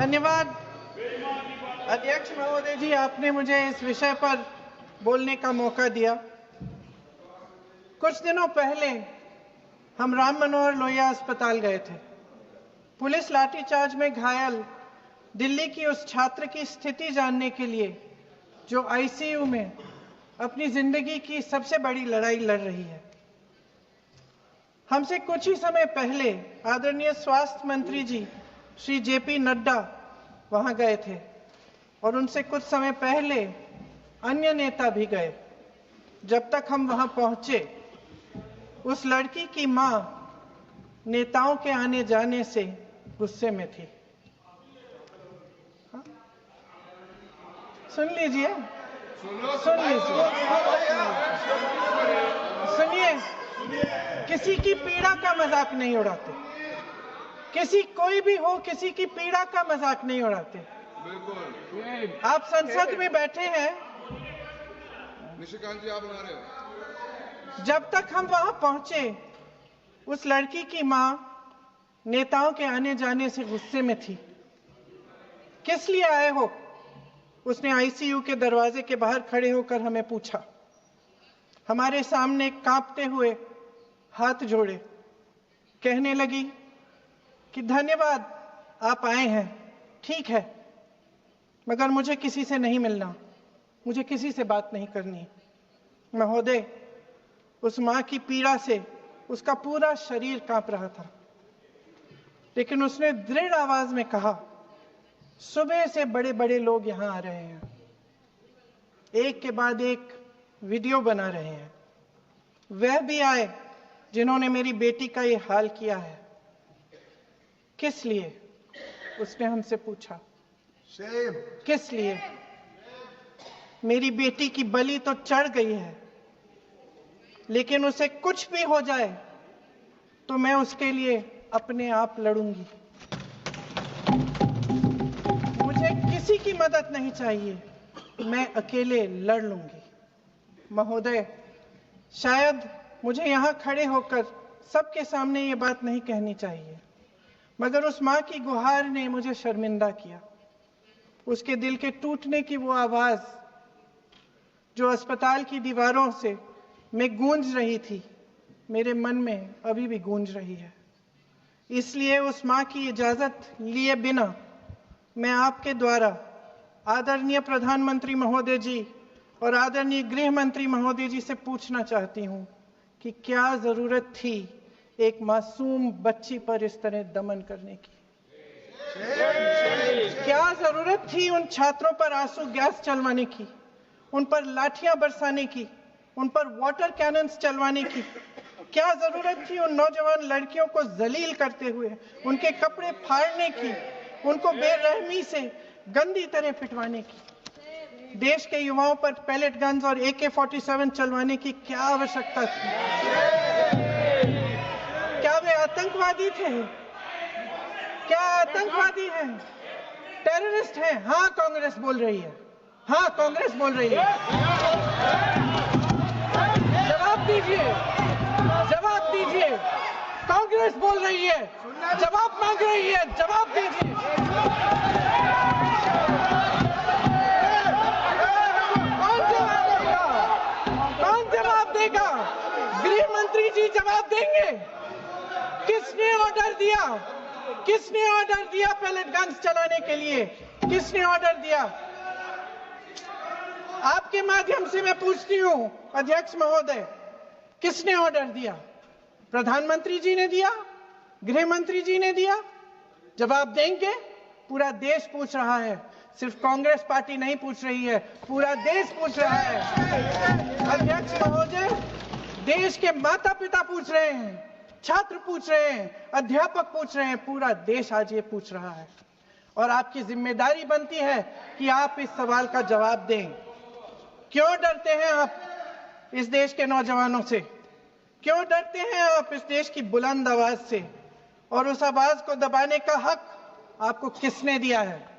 धन्यवाद अध्यक्ष महोदय जी, आपने मुझे इस विषय पर बोलने का मौका दिया। कुछ दिनों पहले हम राम मनोहर लोहिया अस्पताल गए थे। पुलिस लाठीचार्ज में घायल दिल्ली की उस छात्र की स्थिति जानने के लिए जो आईसीयू में अपनी जिंदगी की सबसे बड़ी लड़ाई लड़ रही है। हमसे कुछ ही समय पहले आदरणीय स्वास्थ्य मंत्री जी श्री जेपी नड्डा वहां गए थे और उनसे कुछ समय पहले अन्य नेता भी गए। जब तक हम वहां पहुंचे, उस लड़की की मां नेताओं के आने जाने से गुस्से में थी। सुन लीजिए, सुनिए, किसी की पीड़ा का मजाक नहीं उड़ाते। कोई भी हो, किसी की पीड़ा का मजाक नहीं उड़ाते। आप संसद में बैठे हैं, निशिकांत जी आप बना रहे हो। जब तक हम वहां पहुंचे, उस लड़की की मां नेताओं के आने जाने से गुस्से में थी। किस लिए आए हो? उसने आईसीयू के दरवाजे के बाहर खड़े होकर हमें पूछा। हमारे सामने कांपते हुए हाथ जोड़े कहने लगी कि धन्यवाद आप आए हैं, ठीक है, मगर मुझे किसी से नहीं मिलना, मुझे किसी से बात नहीं करनी। महोदय, उस मां की पीड़ा से उसका पूरा शरीर कांप रहा था, लेकिन उसने दृढ़ आवाज में कहा, सुबह से बड़े बड़े लोग यहां आ रहे हैं, एक के बाद एक वीडियो बना रहे हैं। वह भी आए जिन्होंने मेरी बेटी का ये हाल किया है। किस लिए? उसने हमसे पूछा। किस लिए? मेरी बेटी की बलि तो चढ़ गई है, लेकिन उसे कुछ भी हो जाए तो मैं उसके लिए अपने आप लड़ूंगी। मुझे किसी की मदद नहीं चाहिए, मैं अकेले लड़ लूंगी। महोदय, शायद मुझे यहां खड़े होकर सबके सामने ये बात नहीं कहनी चाहिए, मगर उस मां की गुहार ने मुझे शर्मिंदा किया। उसके दिल के टूटने की वो आवाज जो अस्पताल की दीवारों से में गूंज रही थी, मेरे मन में अभी भी गूंज रही है। इसलिए उस मां की इजाजत लिए बिना मैं आपके द्वारा आदरणीय प्रधानमंत्री महोदय जी और आदरणीय गृह मंत्री महोदय जी से पूछना चाहती हूं कि क्या जरूरत थी एक मासूम बच्ची पर इस तरह दमन करने की? क्या जरूरत थी उन छात्रों पर आंसू गैस चलवाने की, उन पर लाठियां बरसाने की, उन पर वाटर कैनन्स चलवाने की? क्या जरूरत थी उन नौजवान लड़कियों को जलील करते हुए उनके कपड़े फाड़ने की, उनको बेरहमी से गंदी तरह पिटवाने की? देश के युवाओं पर पैलेट गन्स और AK-47 चलवाने की क्या आवश्यकता थी? क्या वे आतंकवादी थे? क्या आतंकवादी हैं? टेररिस्ट हैं? हाँ, कांग्रेस बोल रही है। हाँ, कांग्रेस बोल रही है। जवाब दीजिए, जवाब दीजिए। कांग्रेस बोल रही है, जवाब मांग रही है, जवाब दीजिए। कौन जवाब देगा? गृह मंत्री जी जवाब देंगे। किसने ऑर्डर दिया? किसने ऑर्डर दिया पैलेट गन्स चलाने के लिए? किसने ऑर्डर दिया? आपके माध्यम से मैं पूछती हूं अध्यक्ष महोदय, किसने ऑर्डर दिया? प्रधानमंत्री जी ने दिया? गृह मंत्री जी ने दिया? जवाब देंगे? पूरा देश पूछ रहा है, सिर्फ कांग्रेस पार्टी नहीं पूछ रही है, पूरा देश पूछ रहा है। अध्यक्ष महोदय, देश के माता पिता पूछ रहे हैं, छात्र पूछ रहे हैं, अध्यापक पूछ रहे हैं, पूरा देश आज ये पूछ रहा है। और आपकी जिम्मेदारी बनती है कि आप इस सवाल का जवाब दें। क्यों डरते हैं आप इस देश के नौजवानों से? क्यों डरते हैं आप इस देश की बुलंद आवाज से? और उस आवाज को दबाने का हक आपको किसने दिया है?